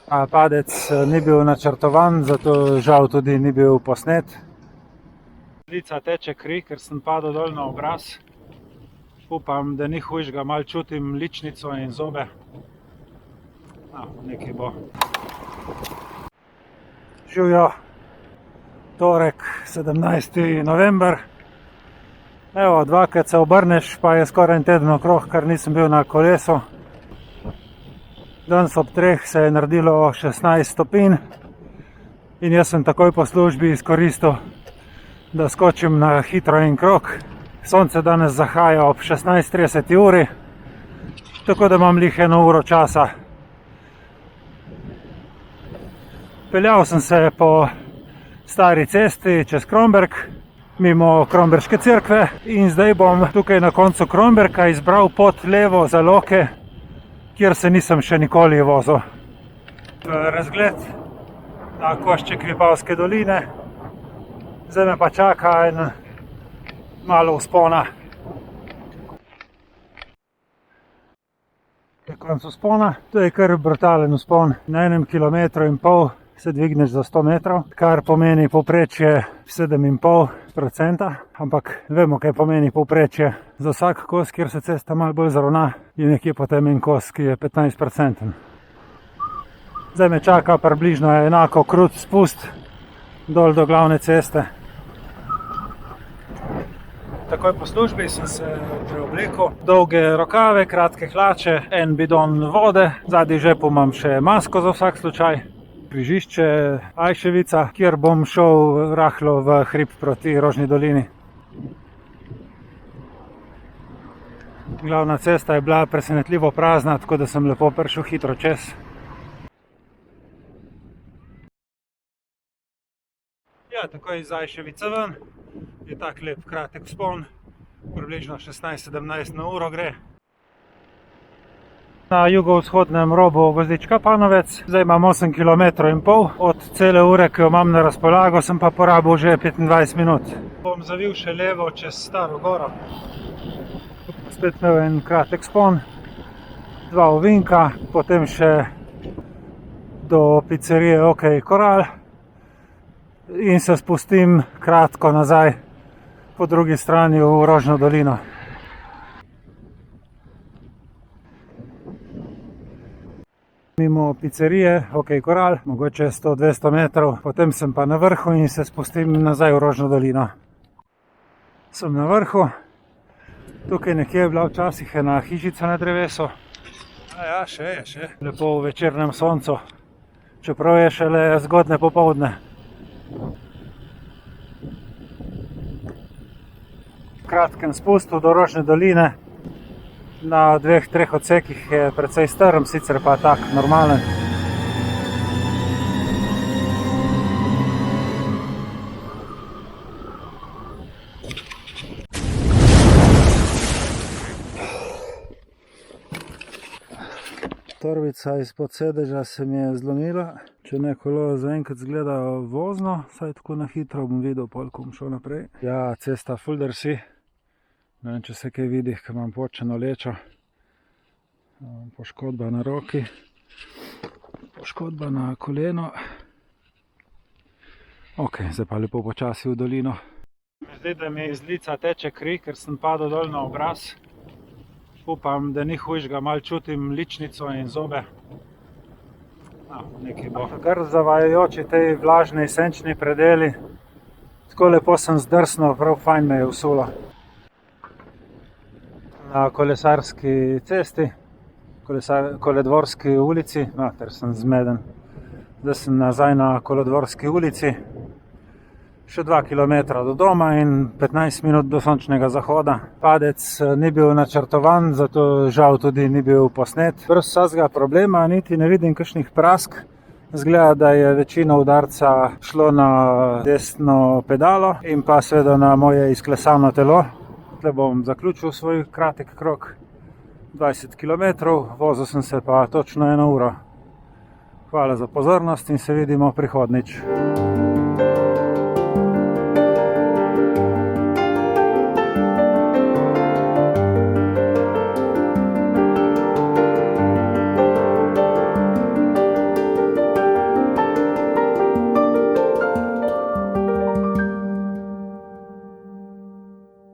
Padec ni bil načrtovan, zato žal tudi ni bil posnet. Lica teče kri, ker sem padel dol na obraz. Upam, da ni hujšega, malo čutim ličnico in zobe. Nekaj bo. Živjo, torek, 17. november. Evo, dvakrat se obrneš, pa je skoraj en teden okrog, kar nisem bil na kolesu. Danes ob 3 se je naredilo 16 stopinj in jaz sem takoj po službi izkoristil, da skočim na hitro en krog. Sonce danes zahaja ob 16:30 uri, tako da imam lih 1 uro časa. Peljal sem se po stari cesti čez Kromberk, mimo Kromberške cerkve, in zdaj bom tukaj na koncu Kromberka izbral pot levo za Loke, kjer se nisem še nikoli vozil. Razgled na košček Vipavske doline. Zdaj me pa čaka en malo vzpona. Na koncu vzpona, to je kar brutalen vzpon. Na 1,5 km se dvigneš za 100 metrov, kar pomeni povprečje 7,5%, ampak vemo, kaj pomeni povprečje. Za vsak kos, kjer se cesta malo bolj zaravna, je nekje potem en kos, ki je 15%. Zdaj me čaka približno enako krut spust dol do glavne ceste. Takoj po službi sem se preoblekel. Dolge rokave, kratke hlače, en bidon vode, zadnji žepu imam še masko za vsak slučaj. Križišče Ajševica, kjer bom šel rahlo v hrib proti Rožni dolini. Glavna cesta je bila presenetljivo prazna, tako da sem lepo prišel hitro čez. Ja, takoj iz Ajševice ven je tak lep kratek vzpon, približno 16-17 na uro gre. Na jugovzhodnem robu Gvozdička Panovec, zdaj imam 8,5 km. Od cele ure, ki jo imam na razpolago, sem pa porabil že 25 minut. Bom zavil še levo čez Staro goro. Spet imel en kratek vzpon, 2 ovinka, potem še do pizzerije OK Koral in se spustim kratko nazaj po drugi strani v Rožno dolino. Mimo pizzerije OK Koral, mogoče 100-200 metrov, potem sem pa na vrhu in se spustim nazaj v Rožno dolino. Sem na vrhu, tukaj nekje je bila včasih ena hišica na drevesu. Ja, še je. Lepo v večernem soncu, čeprav je šele zgodne popoldne. V kratkem spustu do Rožne doline. Na 2-3 odsekih je precej strm, sicer pa tak normalen. Torbica izpod sedeža se mi je zlomila. Če ne, kolo zaenkrat izgleda vozno, saj tako na hitro bom videl, ko bom šel naprej. Ja, cesta ful drsi. Ne vem, če se kaj vidi, ker imam počeno lečo. Poškodba na roki, poškodba na koleno. Ok, zdaj pa lepo počasi v dolino. Zdaj, da mi iz lica teče kri, ker sem padel dol na obraz. Upam, da ni hujšega, malo čutim ličnico in zobe. Nekaj bo. Kar zavajajoči tej vlažni senčni predeli. Tako lepo sem zdrsnil, prav fajn me je usulo. Na kolesarski cesti, Koledvorski ulici, ter sem zmeden. Zdaj sem nazaj na Koledvorski ulici, še 2 km do doma in 15 minut do sončnega zahoda. Padec ni bil načrtovan, zato žal tudi ni bil posnet. Brez vsega problema, niti ne vidim kakšnih prask. Zgleda, da je večina udarca šlo na desno pedalo in pa seveda na moje izklesano telo. Tukaj bom zaključil svoj kratek krog, 20 km, vozil sem se pa točno 1 uro. Hvala za pozornost in se vidimo prihodnjič.